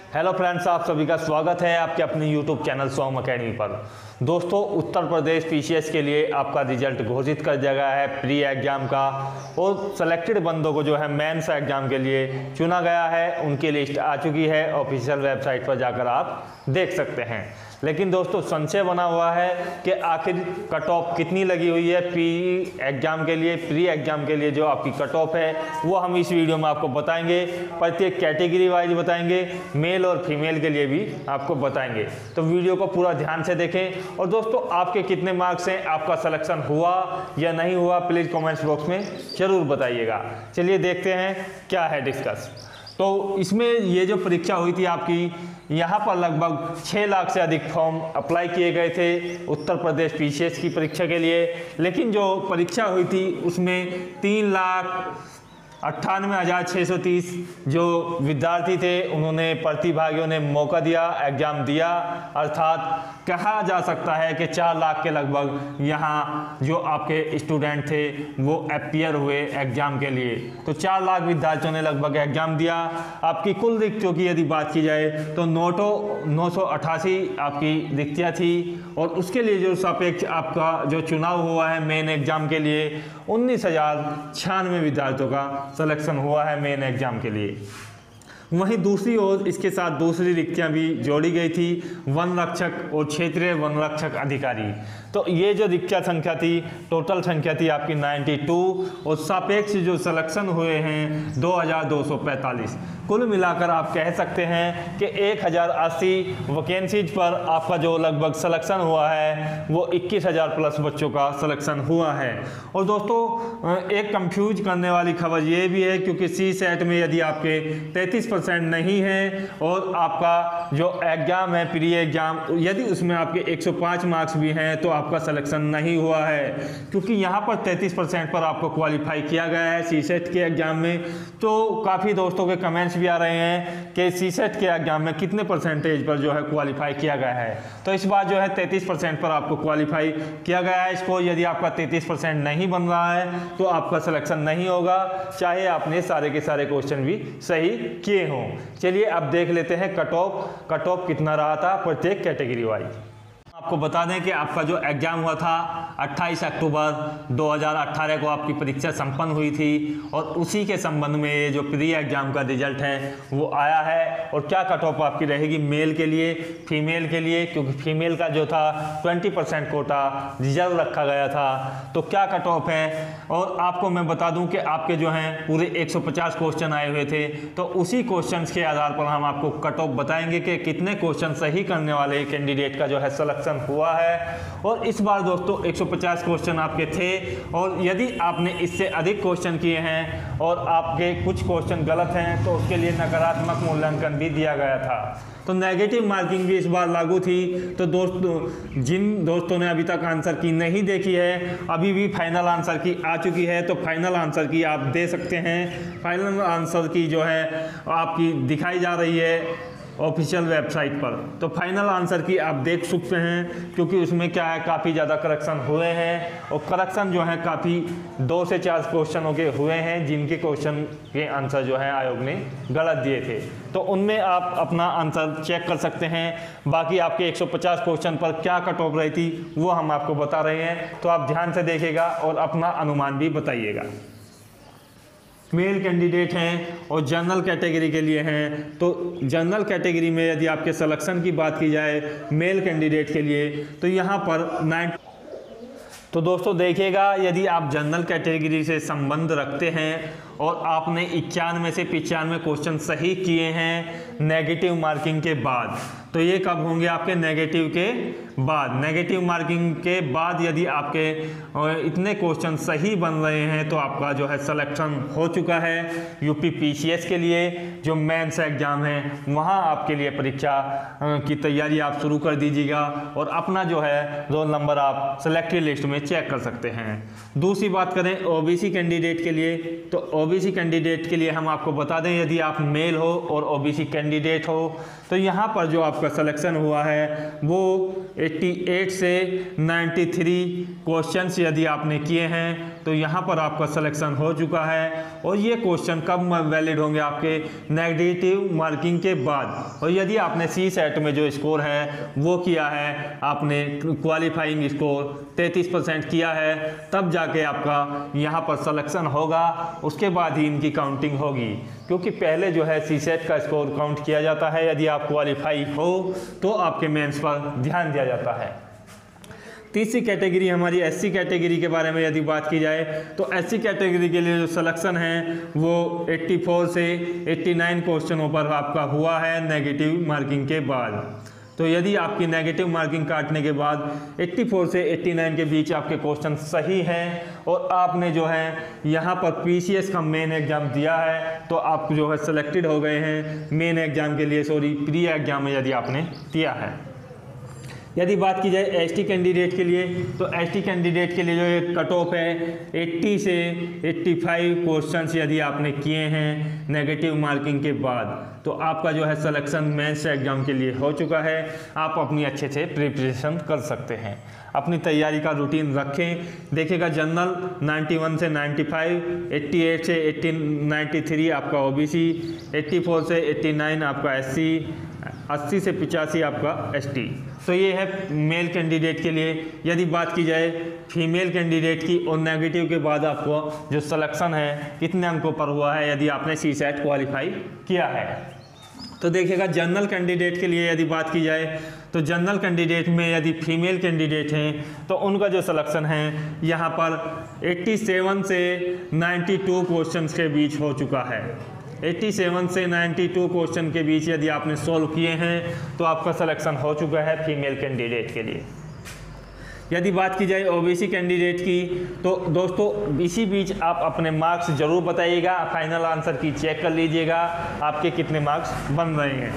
Hello friends, आप सभी का स्वागत है आपके अपने यूट्यूब चैनल सोम अकेडमी पर। दोस्तों, उत्तर प्रदेश पीसीएस के लिए आपका रिजल्ट घोषित कर दिया गया है प्री एग्जाम का, और सेलेक्टेड बंदों को जो है मेंस एग्जाम के लिए चुना गया है। उनकी लिस्ट आ चुकी है, ऑफिशियल वेबसाइट पर जाकर आप देख सकते हैं। लेकिन दोस्तों, संशय बना हुआ है कि आखिर कट ऑफ कितनी लगी हुई है प्री एग्जाम के लिए जो आपकी कट ऑफ है वो हम इस वीडियो में आपको बताएंगे। प्रत्येक कैटेगरी वाइज बताएंगे, मेल और फीमेल के लिए भी आपको बताएंगे। तो वीडियो को पूरा ध्यान से देखें। और दोस्तों, आपके कितने मार्क्स हैं, आपका सिलेक्शन हुआ या नहीं हुआ, प्लीज़ कमेंट्स बॉक्स में जरूर बताइएगा। चलिए देखते हैं क्या है डिस्कस। तो इसमें ये जो परीक्षा हुई थी आपकी, यहाँ पर लगभग 6 लाख से अधिक फॉर्म अप्लाई किए गए थे उत्तर प्रदेश पीसीएस की परीक्षा के लिए। लेकिन जो परीक्षा हुई थी उसमें 3,98,630 जो विद्यार्थी थे उन्होंने, प्रतिभागियों ने मौका दिया, एग्जाम दिया। अर्थात कहा जा सकता है कि 4 लाख के लगभग यहाँ जो आपके स्टूडेंट थे वो अपीयर हुए एग्जाम के लिए। तो 4 लाख विद्यार्थियों ने लगभग एग्जाम दिया। आपकी कुल रिक्तियों की यदि बात की जाए तो 988 आपकी रिक्तियाँ थी, और उसके लिए जो सापेक्ष आपका जो चुनाव हुआ है मेन एग्जाम के लिए, 19,096 विद्यार्थियों का सिलेक्शन हुआ है मेन एग्जाम के लिए। वहीं दूसरी ओर इसके साथ दूसरी रिक्तियां भी जोड़ी गई थी, वन रक्षक और क्षेत्रीय वन रक्षक अधिकारी। तो ये जो रिक्तियां संख्या थी, टोटल संख्या थी आपकी 92, और सापेक्ष जो सिलेक्शन हुए हैं 2,245। कुल मिलाकर आप कह सकते हैं कि 1,080 वैकेंसीज पर आपका जो लगभग सिलेक्शन हुआ है वो 21,000 प्लस बच्चों का सिलेक्शन हुआ है। और दोस्तों, एक कंफ्यूज करने वाली खबर ये भी है, क्योंकि सी सेट में यदि आपके 33% नहीं है और आपका जो एग्जाम है प्री एग्जाम, यदि उसमें आपके 105 मार्क्स भी हैं तो आपका सिलेक्शन नहीं हुआ है। क्योंकि यहाँ पर 33% पर आपको क्वालिफाई किया गया है सी सेट के एग्जाम में। तो काफ़ी दोस्तों के कमेंट्स भी आ रहे हैं कि सी सेट के एग्जाम में कितने परसेंटेज पर जो है क्वालिफाई किया गया है। तो इस बार जो है 33% पर आपको क्वालिफाई किया गया है। इसको यदि आपका 33% नहीं बन रहा है तो आपका सिलेक्शन नहीं होगा, चाहे आपने सारे के सारे क्वेश्चन भी सही किए हों। चलिए अब देख लेते हैं कट ऑफ कितना रहा था प्रत्येक कैटेगरी वाइज। आपको बता दें कि आपका जो एग्ज़ाम हुआ था 28 अक्टूबर 2018 को आपकी परीक्षा संपन्न हुई थी, और उसी के संबंध में ये जो प्री एग्ज़ाम का रिजल्ट है वो आया है। और क्या कट ऑफ आपकी रहेगी मेल के लिए, फीमेल के लिए, क्योंकि फीमेल का जो था 20% कोटा रिजर्व रखा गया था। तो क्या कट ऑफ है, और आपको मैं बता दूं कि आपके जो हैं पूरे 150 क्वेश्चन आए हुए थे। तो उसी क्वेश्चन के आधार पर हम आपको कट ऑफ बताएंगे कि कितने क्वेश्चन सही करने वाले कैंडिडेट का जो है सिलेक्शन हुआ है। और इस बार दोस्तों 150 क्वेश्चन आपके थे, और यदि आपने इससे अधिक क्वेश्चन किए हैं और आपके कुछ क्वेश्चन गलत हैं तो उसके लिए नकारात्मक मूल्यांकन भी दिया गया था। तो नेगेटिव मार्किंग भी इस बार लागू थी। तो दोस्तों, जिन दोस्तों ने अभी तक आंसर की नहीं देखी है, अभी भी फाइनल आंसर की आ चुकी है, तो फाइनल आंसर की आप दे सकते हैं। फाइनल आंसर की जो है आपकी दिखाई जा रही है ऑफिशियल वेबसाइट पर। तो फाइनल आंसर की आप देख सकते हैं, क्योंकि उसमें क्या है, काफ़ी ज़्यादा करेक्शन हुए हैं, और करेक्शन जो है काफ़ी 2 से 4 क्वेश्चनों के हुए हैं जिनके क्वेश्चन के आंसर जो है आयोग ने गलत दिए थे। तो उनमें आप अपना आंसर चेक कर सकते हैं। बाकी आपके 150 क्वेश्चन पर क्या कट ऑफ रही थी वो हम आपको बता रहे हैं, तो आप ध्यान से देखिएगा और अपना अनुमान भी बताइएगा। मेल कैंडिडेट हैं और जनरल कैटेगरी के लिए हैं। तो जनरल कैटेगरी में यदि आपके सिलेक्शन की बात की जाए मेल कैंडिडेट के लिए, तो यहाँ पर 9। तो दोस्तों देखिएगा, यदि आप जनरल कैटेगरी से संबंध रखते हैं और आपने 91 से 95 क्वेश्चन सही किए हैं नेगेटिव मार्किंग के बाद, तो ये कब होंगे आपके नेगेटिव के बाद। नेगेटिव मार्किंग के बाद यदि आपके इतने क्वेश्चन सही बन रहे हैं तो आपका जो है सिलेक्शन हो चुका है यूपी पीसीएस के लिए। जो मेंस एग्जाम है वहाँ आपके लिए परीक्षा की तैयारी आप शुरू कर दीजिएगा, और अपना जो है रोल नंबर आप सिलेक्टेड लिस्ट में चेक कर सकते हैं। दूसरी बात करें ओबीसी कैंडिडेट के लिए, तो ओबीसी कैंडिडेट के लिए हम आपको बता दें, यदि आप मेल हो और ओबीसी कैंडिडेट हो तो यहाँ पर जो आपका सिलेक्शन हुआ है वो 88 से 93 क्वेश्चंस यदि आपने किए हैं तो तो यहाँ पर आपका सिलेक्शन हो चुका है। और ये क्वेश्चन कब वैलिड होंगे? आपके नेगेटिव मार्किंग के बाद। और यदि आपने सी सेट में जो स्कोर है वो किया है, आपने क्वालिफाइंग स्कोर 33% किया है, तब जाके आपका यहाँ पर सिलेक्शन होगा, उसके बाद ही इनकी काउंटिंग होगी। क्योंकि पहले जो है सी सेट का स्कोर काउंट किया जाता है, यदि आप क्वालिफाई हो तो आपके मेंस पर ध्यान दिया जाता है। तीसरी कैटेगरी हमारी एससी कैटेगरी के बारे में यदि बात की जाए तो एससी कैटेगरी के लिए जो सिलेक्शन है वो 84 से 89 क्वेश्चनों पर आपका हुआ है नेगेटिव मार्किंग के बाद। तो यदि आपकी नेगेटिव मार्किंग काटने के बाद 84 से 89 के बीच आपके क्वेश्चन सही हैं और आपने जो है यहाँ पर पीसीएस का मेन एग्जाम दिया है, तो आप जो है सिलेक्टेड हो गए हैं मेन एग्जाम के लिए, प्री एग्जाम में यदि आपने दिया है। यदि बात की जाए एसटी कैंडिडेट के लिए तो एसटी कैंडिडेट के लिए जो एक कट ऑफ है 80 से 85 क्वेश्चंस यदि आपने किए हैं नेगेटिव मार्किंग के बाद, तो आपका जो है सिलेक्शन मेंस एग्जाम के लिए हो चुका है। आप अपनी अच्छे से प्रिपरेशन कर सकते हैं, अपनी तैयारी का रूटीन रखें। देखिएगा जनरल 91 से 95, 88 से 93 आपका ओबीसी, 84 से 89 आपका एससी, 80 से 85 आपका एसटी। तो ये है मेल कैंडिडेट के लिए। यदि बात की जाए फीमेल कैंडिडेट की और नेगेटिव के बाद आपको जो सिलेक्शन है कितने अंकों पर हुआ है यदि आपने सी सेट क्वालिफाई किया है, तो देखिएगा जनरल कैंडिडेट के लिए यदि बात की जाए तो जनरल कैंडिडेट में यदि फीमेल कैंडिडेट हैं तो उनका जो सिलेक्शन है यहाँ पर 87 से 92 क्वेश्चंस के बीच हो चुका है। 87 से 92 क्वेश्चन के बीच यदि आपने सॉल्व किए हैं तो आपका सिलेक्शन हो चुका है फीमेल कैंडिडेट के लिए। यदि बात की जाए ओबीसी कैंडिडेट की तो दोस्तों इसी बीच आप अपने मार्क्स जरूर बताइएगा, फाइनल आंसर की चेक कर लीजिएगा आपके कितने मार्क्स बन रहे हैं।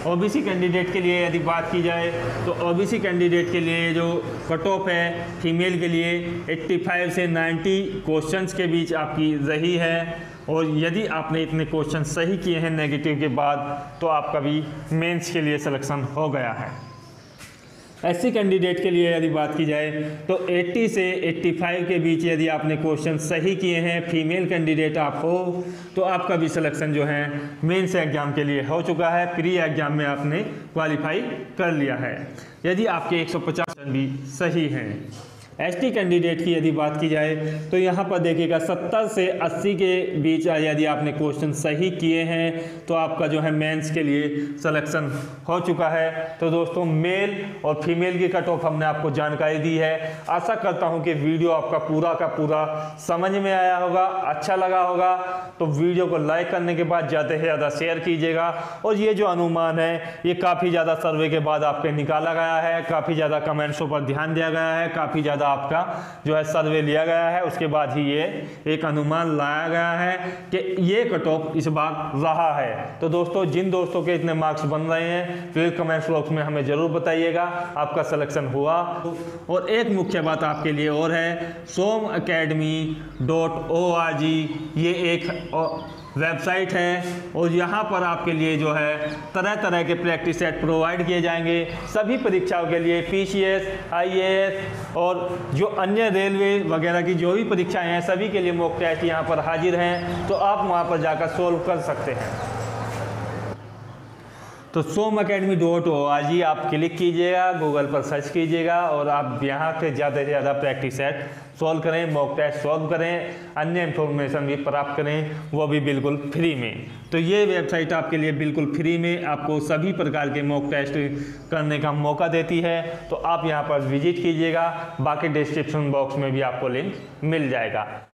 ओबीसी कैंडिडेट के लिए यदि बात की जाए तो ओबीसी कैंडिडेट के लिए जो कट ऑफ है फीमेल के लिए 85 से 90 क्वेश्चंस के बीच आपकी रही है। और यदि आपने इतने क्वेश्चन सही किए हैं नेगेटिव के बाद तो आपका भी मेंस के लिए सिलेक्शन हो गया है। एससी कैंडिडेट के लिए यदि बात की जाए तो 80 से 85 के बीच यदि आपने क्वेश्चन सही किए हैं, फीमेल कैंडिडेट आप हो, तो आपका भी सिलेक्शन जो है मेंस एग्जाम के लिए हो चुका है। प्री एग्जाम में आपने क्वालिफाई कर लिया है यदि आपके 150 भी सही हैं। एसटी कैंडिडेट की यदि बात की जाए तो यहाँ पर देखिएगा 70 से 80 के बीच यदि आपने क्वेश्चन सही किए हैं तो आपका जो है मेंस के लिए सिलेक्शन हो चुका है। तो दोस्तों मेल और फीमेल की कट ऑफ हमने आपको जानकारी दी है। आशा करता हूँ कि वीडियो आपका पूरा का पूरा समझ में आया होगा, अच्छा लगा होगा। तो वीडियो को लाइक करने के बाद ज़्यादा से ज़्यादा शेयर कीजिएगा। और ये जो अनुमान है ये काफ़ी ज़्यादा सर्वे के बाद आपके निकाला गया है, काफ़ी ज़्यादा कमेंट्सों पर ध्यान दिया गया है, काफ़ी ज़्यादा आपका जो है सर्वे लिया गया है, उसके बाद ही ये एक अनुमान लाया गया है कि ये कट ऑफ इस बार रहा है। तो दोस्तों जिन दोस्तों के इतने मार्क्स बन रहे हैं प्लीज कमेंट्स बॉक्स में हमें जरूर बताइएगा आपका सिलेक्शन हुआ। और एक मुख्य बात आपके लिए और है, somacademy.org ये एक वेबसाइट है और यहाँ पर आपके लिए जो है तरह तरह के प्रैक्टिस सेट प्रोवाइड किए जाएंगे सभी परीक्षाओं के लिए, पीसीएस, आईएएस और जो अन्य रेलवे वगैरह की जो भी परीक्षाएं हैं सभी के लिए मॉक टेस्ट यहाँ पर हाजिर हैं। तो आप वहाँ पर जाकर सोल्व कर सकते हैं। तो somacademy.org आप क्लिक कीजिएगा, गूगल पर सर्च कीजिएगा और आप यहाँ से ज़्यादा प्रैक्टिस सेट सॉल्व करें, मॉक टेस्ट सॉल्व करें, अन्य इन्फॉर्मेशन भी प्राप्त करें, वो भी बिल्कुल फ्री में। तो ये वेबसाइट आपके लिए बिल्कुल फ्री में आपको सभी प्रकार के मॉक टेस्ट करने का मौका देती है। तो आप यहाँ पर विजिट कीजिएगा, बाकी डिस्क्रिप्शन बॉक्स में भी आपको लिंक मिल जाएगा।